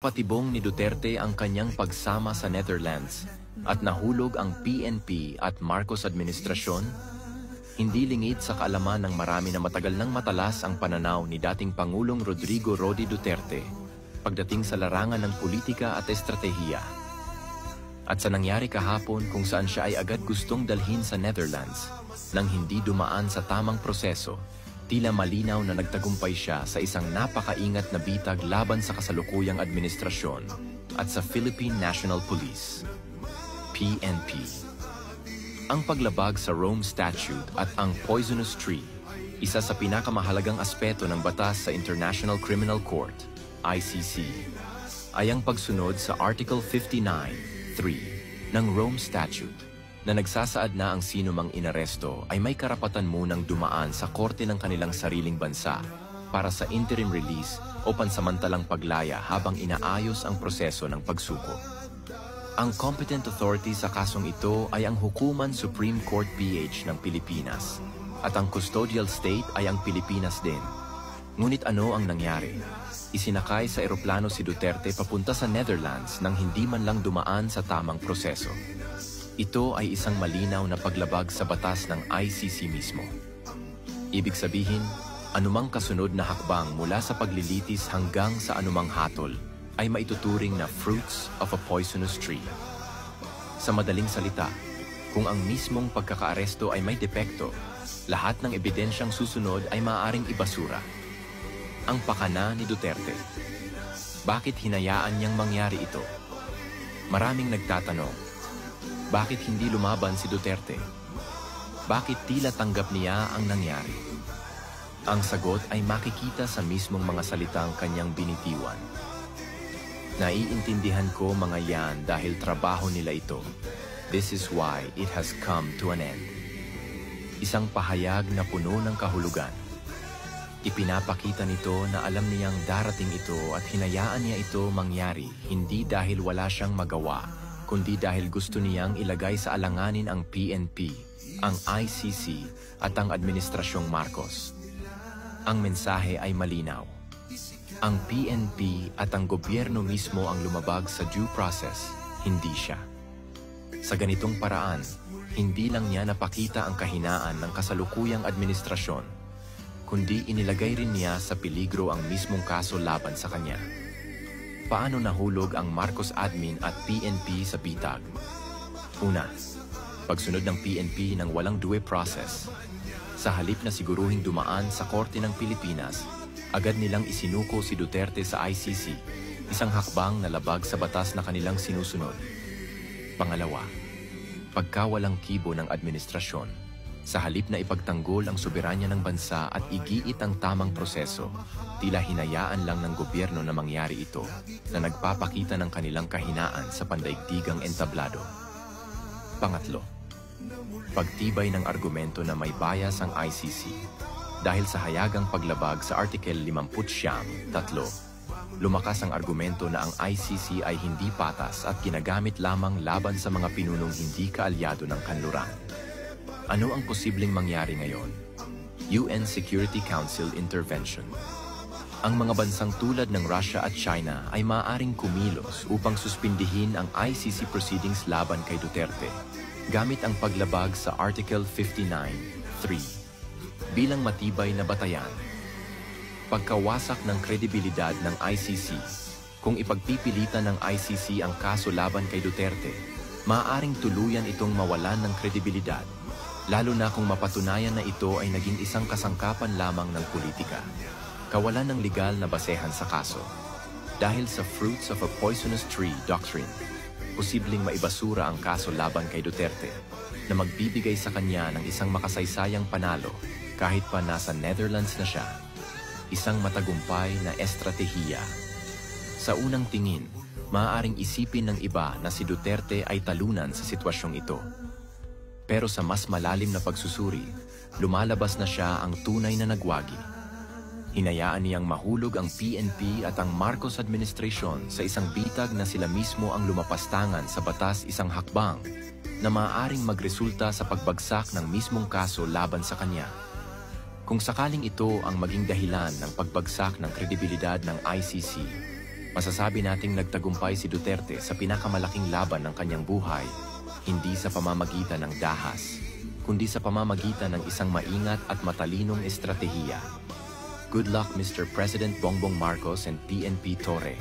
Patibong ni Duterte ang kanyang pagsama sa Netherlands at nahulog ang PNP at Marcos administrasyon? Hindi lingid sa kaalaman ng marami na matagal nang matalas ang pananaw ni dating Pangulong Rodrigo Roque Duterte pagdating sa larangan ng politika at estratehiya. At sa nangyari kahapon kung saan siya ay agad gustong dalhin sa Netherlands nang hindi dumaan sa tamang proseso, tila malinaw na nagtagumpay siya sa isang napakaingat na bitag laban sa kasalukuyang administrasyon at sa Philippine National Police, PNP. Ang paglabag sa Rome Statute at ang Poisonous Tree, isa sa pinakamahalagang aspeto ng batas sa International Criminal Court, ICC, ay ang pagsunod sa Article 59(3) ng Rome Statute na nagsasaad na ang sino mang inaresto ay may karapatan munang dumaan sa korte ng kanilang sariling bansa para sa interim release o pansamantalang paglaya habang inaayos ang proseso ng pagsuko. Ang competent authority sa kasong ito ay ang Hukuman Supreme Court PH ng Pilipinas at ang custodial state ay ang Pilipinas din. Ngunit ano ang nangyari? Isinakay sa eroplano si Duterte papunta sa Netherlands nang hindi man lang dumaan sa tamang proseso. Ito ay isang malinaw na paglabag sa batas ng ICC mismo. Ibig sabihin, anumang kasunod na hakbang mula sa paglilitis hanggang sa anumang hatol ay maituturing na fruits of a poisonous tree. Sa madaling salita, kung ang mismong pagkakaaresto ay may depekto, lahat ng ebidensyang susunod ay maaaring ibasura. Ang pakana ni Duterte. Bakit hinayaan niyang mangyari ito? Maraming nagtatanong, bakit hindi lumaban si Duterte? Bakit tila tanggap niya ang nangyari? Ang sagot ay makikita sa mismong mga salitang kanyang binitiwan. Naiintindihan ko mga yan dahil trabaho nila ito. This is why it has come to an end. Isang pahayag na puno ng kahulugan. Ipinapakita nito na alam niyang darating ito at hinayaan niya ito mangyari hindi dahil wala siyang magawa, kundi dahil gusto niyang ilagay sa alanganin ang PNP, ang ICC at ang Administrasyong Marcos. Ang mensahe ay malinaw. Ang PNP at ang gobyerno mismo ang lumabag sa due process, hindi siya. Sa ganitong paraan, hindi lang niya napakita ang kahinaan ng kasalukuyang administrasyon, kundi inilagay rin niya sa peligro ang mismong kaso laban sa kanya. Paano nahulog ang Marcos admin at PNP sa bitag? Una, pagsunod ng PNP ng walang due process. Sa halip na siguruhing dumaan sa Korte ng Pilipinas, agad nilang isinuko si Duterte sa ICC, isang hakbang na labag sa batas na kanilang sinusunod. Pangalawa, pagkawalang kibo ng administrasyon. Sa halip na ipagtanggol ang soberanya ng bansa at igiit ang tamang proseso, tila hinayaan lang ng gobyerno na mangyari ito na nagpapakita ng kanilang kahinaan sa pandaigdigang entablado. Pangatlo, pagtibay ng argumento na may bias ang ICC. Dahil sa hayagang paglabag sa Article 59(3), lumakas ang argumento na ang ICC ay hindi patas at ginagamit lamang laban sa mga pinunong hindi kaalyado ng kanluran. Ano ang posibleng mangyari ngayon? UN Security Council Intervention. Ang mga bansang tulad ng Russia at China ay maaaring kumilos upang suspindihin ang ICC proceedings laban kay Duterte gamit ang paglabag sa Article 59(3) bilang matibay na batayan. Pagkawasak ng kredibilidad ng ICC. Kung ipagpipilitan ng ICC ang kaso laban kay Duterte, maaaring tuluyan itong mawalan ng kredibilidad, lalo na kung mapatunayan na ito ay naging isang kasangkapan lamang ng politika. Kawalan ng legal na basehan sa kaso. Dahil sa fruits of a poisonous tree doctrine, posibleng maibasura ang kaso laban kay Duterte na magbibigay sa kanya ng isang makasaysayang panalo kahit pa nasa Netherlands na siya. Isang matagumpay na estratehiya. Sa unang tingin, maaaring isipin ng iba na si Duterte ay talunan sa sitwasyong ito. Pero sa mas malalim na pagsusuri, lumalabas na siya ang tunay na nagwagi. Hinayaan niyang mahulog ang PNP at ang Marcos administration sa isang bitag na sila mismo ang lumapastangan sa batas, isang hakbang na maaaring magresulta sa pagbagsak ng mismong kaso laban sa kanya. Kung sakaling ito ang maging dahilan ng pagbagsak ng kredibilidad ng ICC, Masasabi nating nagtagumpay si Duterte sa pinakamalaking laban ng kanyang buhay, hindi sa pamamagitan ng dahas, kundi sa pamamagitan ng isang maingat at matalinong estratehiya. Good luck, Mr. President Bongbong Marcos and PNP Torre.